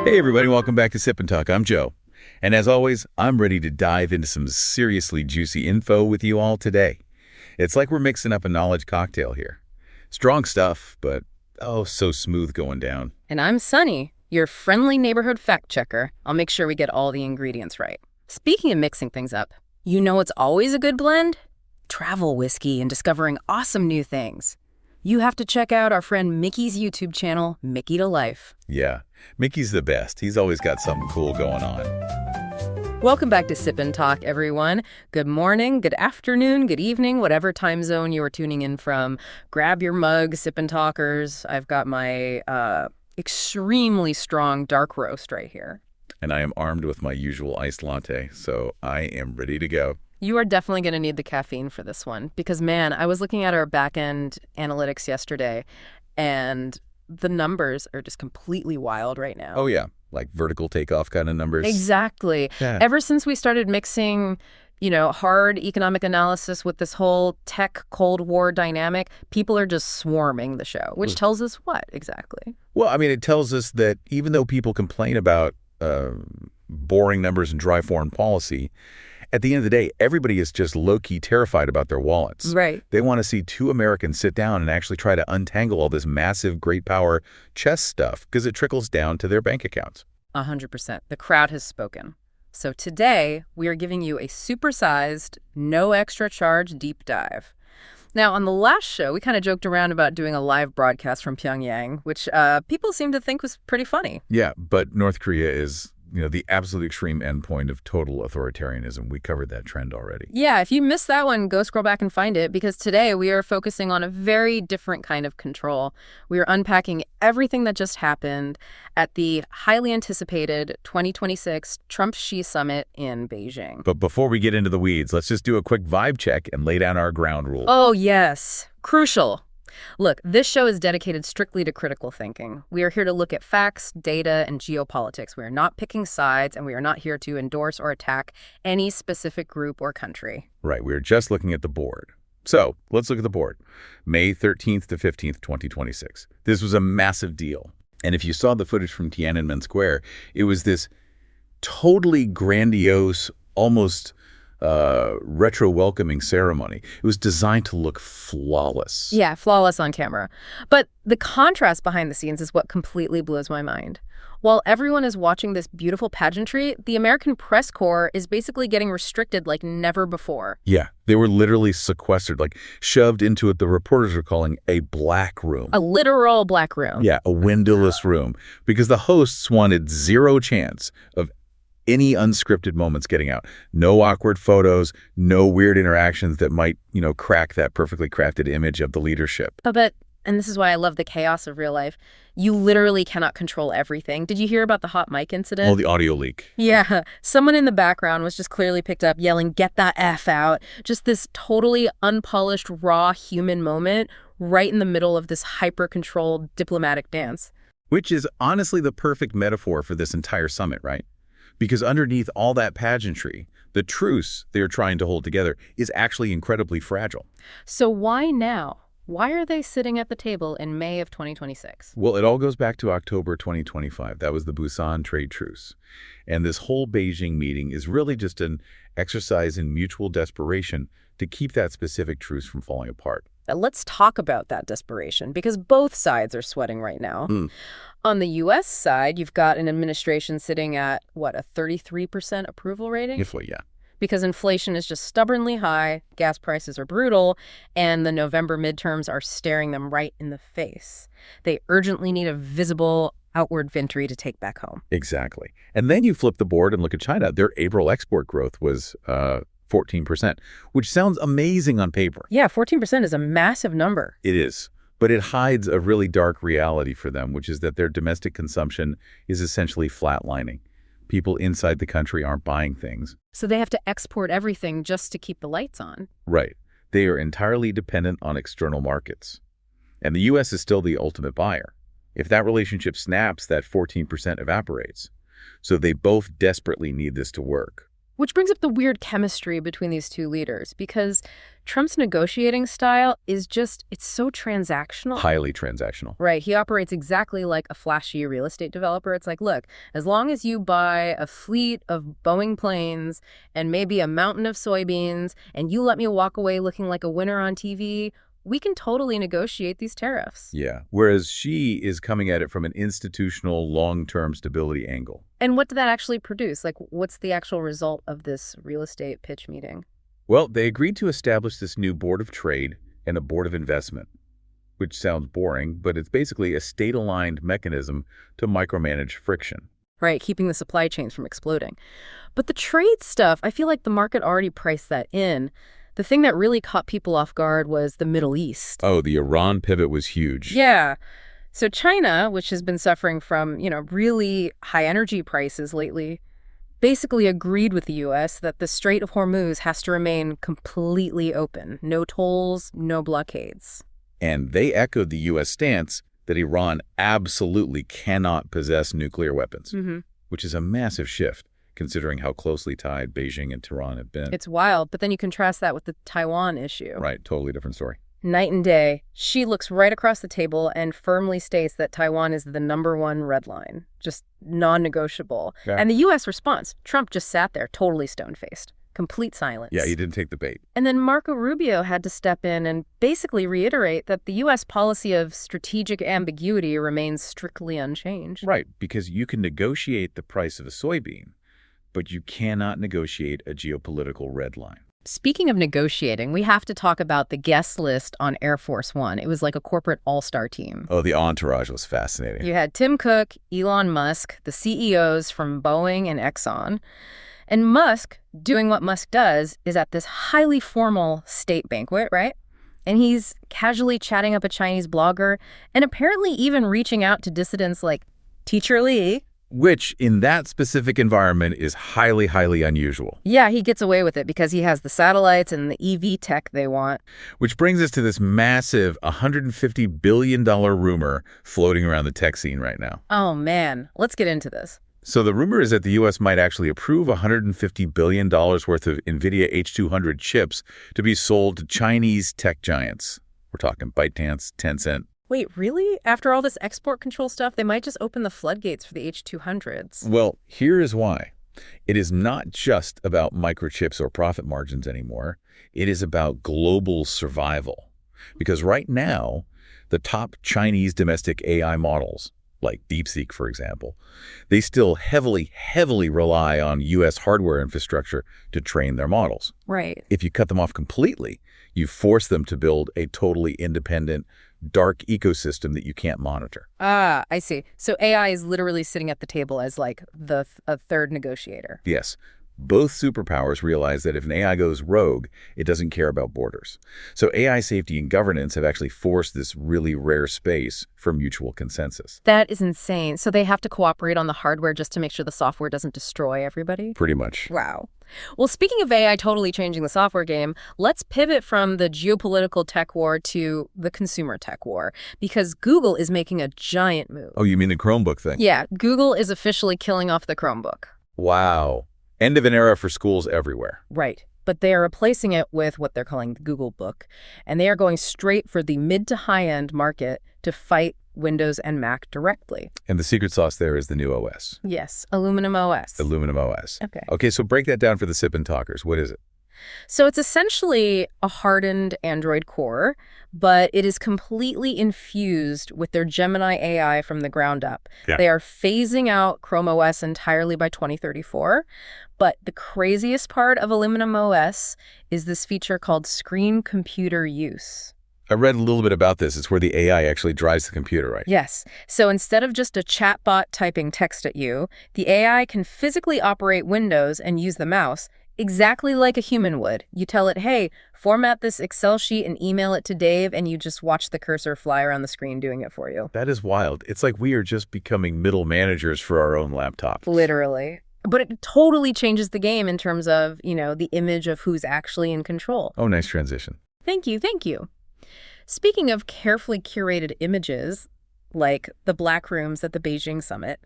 Hey everybody, welcome back to Sip and Talk. I'm Joe. And as always, I'm ready to dive into some seriously juicy info with you all today. It's like we're mixing up a knowledge cocktail here. Strong stuff, but oh, so smooth going down. And I'm Sunny, your friendly neighborhood fact checker. I'll make sure we get all the ingredients right. Speaking of mixing things up, you know it's always a good blend? Travel whiskey and discovering awesome new things. You have to check out our friend Mickey's YouTube channel, Mickey to Life. Yeah, Mickey's the best. He's always got something cool going on. Welcome back to Sip and Talk, everyone. Good morning, good afternoon, good evening, whatever time zone you are tuning in from. Grab your mug, Sip and Talkers. I've got my extremely strong dark roast right here. And I am armed with my usual iced latte, so I am ready to go. You are definitely going to need the caffeine for this one because, man, I was looking at our back-end analytics yesterday, and the numbers are just completely wild right now. Oh, yeah, like vertical takeoff kind of numbers. Exactly. Yeah. Ever since we started mixing, hard economic analysis with this whole tech Cold War dynamic, people are just swarming the show, which tells us what exactly? Well, I mean, it tells us that even though people complain about boring numbers and dry foreign policy, at the end of the day, everybody is just low-key terrified about their wallets. Right. They want to see two Americans sit down and actually try to untangle all this massive great power chess stuff because it trickles down to their bank accounts. 100%. The crowd has spoken. So today, we are giving you a supersized, no extra charge deep dive. Now, on the last show, we kind of joked around about doing a live broadcast from Pyongyang, which people seem to think was pretty funny. Yeah, but North Korea is the absolute extreme endpoint of total authoritarianism. We covered that trend already. Yeah, if you missed that one, go scroll back and find it, because today we are focusing on a very different kind of control. We are unpacking everything that just happened at the highly anticipated 2026 Trump-Xi summit in Beijing. But before we get into the weeds, let's just do a quick vibe check and lay down our ground rules. Oh, yes. Crucial. Look, this show is dedicated strictly to critical thinking. We are here to look at facts, data, and geopolitics. We are not picking sides, and we are not here to endorse or attack any specific group or country. Right, we're just looking at the board. So, let's look at the board. May 13th to 15th, 2026. This was a massive deal. And if you saw the footage from Tiananmen Square, it was this totally grandiose, almost retro-welcoming ceremony. It was designed to look flawless. Yeah, flawless on camera. But the contrast behind the scenes is what completely blows my mind. While everyone is watching this beautiful pageantry, the American press corps is basically getting restricted like never before. Yeah, they were literally sequestered, like shoved into what the reporters are calling a black room. A literal black room. Yeah, a windowless room. Because the hosts wanted zero chance of any unscripted moments getting out. No awkward photos, no weird interactions that might, crack that perfectly crafted image of the leadership. But, and this is why I love the chaos of real life, you literally cannot control everything. Did you hear about the hot mic incident? Oh, the audio leak. Yeah. Someone in the background was just clearly picked up yelling, "Get the F out." Just this totally unpolished, raw human moment right in the middle of this hyper-controlled diplomatic dance. Which is honestly the perfect metaphor for this entire summit, right? Because underneath all that pageantry, the truce they're trying to hold together is actually incredibly fragile. So why now? Why are they sitting at the table in May of 2026? Well, it all goes back to October 2025. That was the Busan trade truce. And this whole Beijing meeting is really just an exercise in mutual desperation to keep that specific truce from falling apart. Let's talk about that desperation, because both sides are sweating right now. On the U.S. side, you've got an administration sitting at, a 33% approval rating? Yeah. Because inflation is just stubbornly high, gas prices are brutal, and the November midterms are staring them right in the face. They urgently need a visible outward victory to take back home. Exactly. And then you flip the board and look at China. Their April export growth was 14%, which sounds amazing on paper. Yeah, 14% is a massive number. It is. But it hides a really dark reality for them, which is that their domestic consumption is essentially flatlining. People inside the country aren't buying things. So they have to export everything just to keep the lights on. Right. They are entirely dependent on external markets. And the U.S. is still the ultimate buyer. If that relationship snaps, that 14% evaporates. So they both desperately need this to work. Which brings up the weird chemistry between these two leaders, because Trump's negotiating style is just, it's so transactional. Highly transactional. Right. He operates exactly like a flashy real estate developer. It's like, look, as long as you buy a fleet of Boeing planes and maybe a mountain of soybeans, and you let me walk away looking like a winner on TV, we can totally negotiate these tariffs. Yeah. Whereas Xi is coming at it from an institutional long-term stability angle. And what did that actually produce? Like, what's the actual result of this real estate pitch meeting? Well, they agreed to establish this new board of trade and a board of investment, which sounds boring, but it's basically a state-aligned mechanism to micromanage friction. Right, keeping the supply chains from exploding. But the trade stuff, I feel like the market already priced that in. The thing that really caught people off guard was the Middle East. Oh, the Iran pivot was huge. Yeah. So China, which has been suffering from, really high energy prices lately, basically agreed with the U.S. that the Strait of Hormuz has to remain completely open. No tolls, no blockades. And they echoed the U.S. stance that Iran absolutely cannot possess nuclear weapons, which is a massive shift, considering how closely tied Beijing and Tehran have been. It's wild, but then you contrast that with the Taiwan issue. Right, totally different story. Night and day, Xi looks right across the table and firmly states that Taiwan is the #1 red line, just non-negotiable. Yeah. And the U.S. response, Trump just sat there totally stone-faced, complete silence. Yeah, he didn't take the bait. And then Marco Rubio had to step in and basically reiterate that the U.S. policy of strategic ambiguity remains strictly unchanged. Right, because you can negotiate the price of a soybean, but you cannot negotiate a geopolitical red line. Speaking of negotiating, we have to talk about the guest list on Air Force One. It was like a corporate all-star team. Oh, the entourage was fascinating. You had Tim Cook, Elon Musk, the CEOs from Boeing and Exxon. And Musk, doing what Musk does, is at this highly formal state banquet, right? And he's casually chatting up a Chinese blogger and apparently even reaching out to dissidents like Teacher Lee. Which, in that specific environment, is highly, highly unusual. Yeah, he gets away with it because he has the satellites and the EV tech they want. Which brings us to this massive $150 billion rumor floating around the tech scene right now. Oh, man. Let's get into this. So the rumor is that the U.S. might actually approve $150 billion worth of NVIDIA H200 chips to be sold to Chinese tech giants. We're talking ByteDance, Tencent. Wait, really? After all this export control stuff, they might just open the floodgates for the H200s. Well, here is why. It is not just about microchips or profit margins anymore. It is about global survival. Because right now, the top Chinese domestic AI models, like DeepSeek, for example, they still heavily rely on U.S. hardware infrastructure to train their models. Right. If you cut them off completely, you force them to build a totally independent, dark ecosystem that you can't monitor. Ah, I see. So AI is literally sitting at the table as like a third negotiator. Yes. Both superpowers realize that if an AI goes rogue, it doesn't care about borders. So AI safety and governance have actually forced this really rare space for mutual consensus. That is insane. So they have to cooperate on the hardware just to make sure the software doesn't destroy everybody? Pretty much. Wow. Well, speaking of AI totally changing the software game, let's pivot from the geopolitical tech war to the consumer tech war, because Google is making a giant move. Oh, you mean the Chromebook thing? Yeah, Google is officially killing off the Chromebook. Wow. End of an era for schools everywhere. Right. But they are replacing it with what they're calling the Google Book, and they are going straight for the mid to high-end market to fight Windows and Mac directly. And the secret sauce there is the new OS. Yes, Aluminum OS. Aluminum OS. Okay, so break that down for the Sip&Talkers. What is it? So it's essentially a hardened Android core, but it is completely infused with their Gemini AI from the ground up. Yeah. They are phasing out Chrome OS entirely by 2034. But the craziest part of Aluminum OS is this feature called screen computer use. I read a little bit about this. It's where the AI actually drives the computer, right? Yes. So instead of just a chatbot typing text at you, the AI can physically operate Windows and use the mouse exactly like a human would. You tell it, hey, format this Excel sheet and email it to Dave, and you just watch the cursor fly around the screen doing it for you. That is wild. It's like we are just becoming middle managers for our own laptop. Literally. But it totally changes the game in terms of, the image of who's actually in control. Oh, nice transition. Thank you, thank you. Speaking of carefully curated images, like the black rooms at the Beijing summit,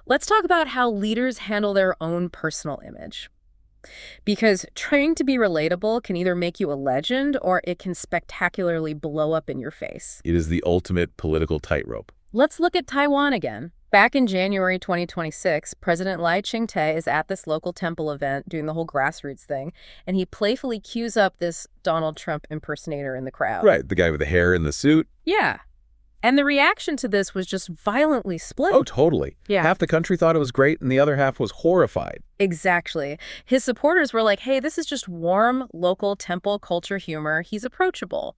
let's talk about how leaders handle their own personal image. Because trying to be relatable can either make you a legend or it can spectacularly blow up in your face. It is the ultimate political tightrope. Let's look at Taiwan again. Back in January 2026, President Lai Ching-te is at this local temple event doing the whole grassroots thing, and he playfully cues up this Donald Trump impersonator in the crowd. Right, the guy with the hair and the suit. Yeah. And the reaction to this was just violently split. Oh, totally. Yeah. Half the country thought it was great, and the other half was horrified. Exactly. His supporters were like, hey, this is just warm, local temple culture humor. He's approachable.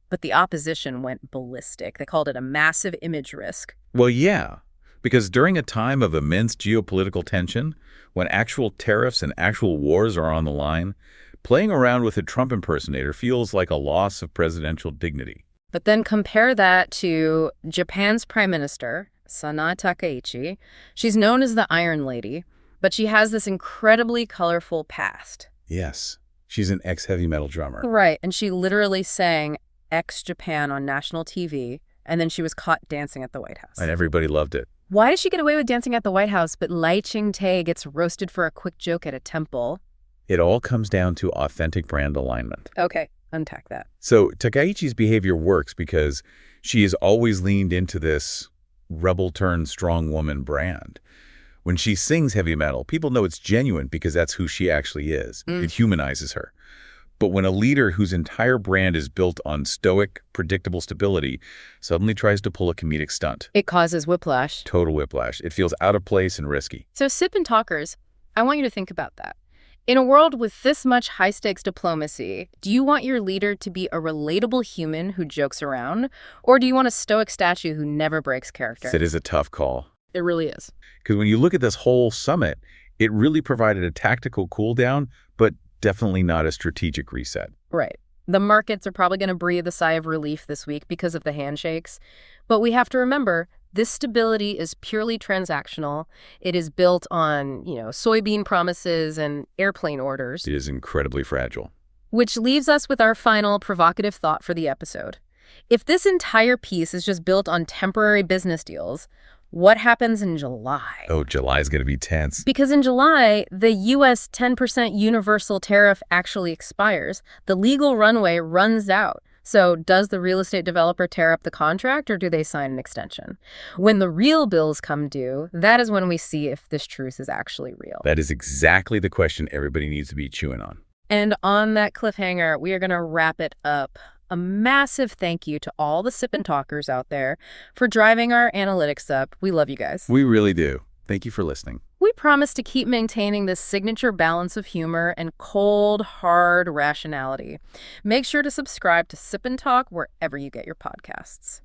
But the opposition went ballistic. They called it a massive image risk. Well, yeah. Because during a time of immense geopolitical tension, when actual tariffs and actual wars are on the line, playing around with a Trump impersonator feels like a loss of presidential dignity. But then compare that to Japan's Prime Minister, Sanae Takaichi. She's known as the Iron Lady, but she has this incredibly colorful past. Yes, she's an ex-heavy metal drummer. Right, and she literally sang ex-Japan on national TV, and then she was caught dancing at the White House. And everybody loved it. Why does she get away with dancing at the White House, but Lai Ching-te gets roasted for a quick joke at a temple? It all comes down to authentic brand alignment. Okay, unpack that. So Takaichi's behavior works because she has always leaned into this rebel-turned-strong woman brand. When she sings heavy metal, people know it's genuine because that's who she actually is. It humanizes her. But when a leader whose entire brand is built on stoic, predictable stability suddenly tries to pull a comedic stunt, It causes whiplash. total whiplash. It feels out of place and risky. So Sip and Talkers, I want you to think about that. In a world with this much high-stakes diplomacy, do you want your leader to be a relatable human who jokes around, or do you want a stoic statue who never breaks character? It is a tough call. It really is. Because when you look at this whole summit, it really provided a tactical cool down, but definitely not a strategic reset. Right. The markets are probably going to breathe a sigh of relief this week because of the handshakes. But we have to remember, this stability is purely transactional. It is built on, soybean promises and airplane orders. It is incredibly fragile. Which leaves us with our final provocative thought for the episode. If this entire piece is just built on temporary business deals, what happens in July? Oh, July's going to be tense. Because in July, the U.S. 10% universal tariff actually expires. The legal runway runs out. So does the real estate developer tear up the contract, or do they sign an extension? When the real bills come due, that is when we see if this truce is actually real. That is exactly the question everybody needs to be chewing on. And on that cliffhanger, we are going to wrap it up. A massive thank you to all the Sip and Talkers out there for driving our analytics up. We love you guys. We really do. Thank you for listening. We promise to keep maintaining this signature balance of humor and cold, hard rationality. Make sure to subscribe to Sip and Talk wherever you get your podcasts.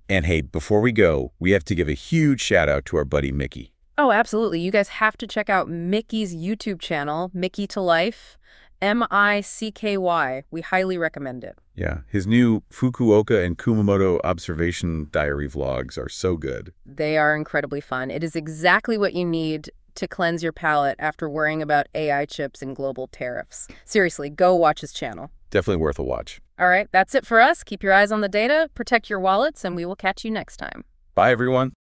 And hey, before we go, we have to give a huge shout out to our buddy Mickey. Oh, absolutely. You guys have to check out Mickey's YouTube channel, Mickey to Life. M-I-C-K-Y. We highly recommend it. Yeah, his new Fukuoka and Kumamoto observation diary vlogs are so good. They are incredibly fun. It is exactly what you need to cleanse your palate after worrying about AI chips and global tariffs. Seriously, go watch his channel. Definitely worth a watch. All right, that's it for us. Keep your eyes on the data, protect your wallets, and we will catch you next time. Bye, everyone.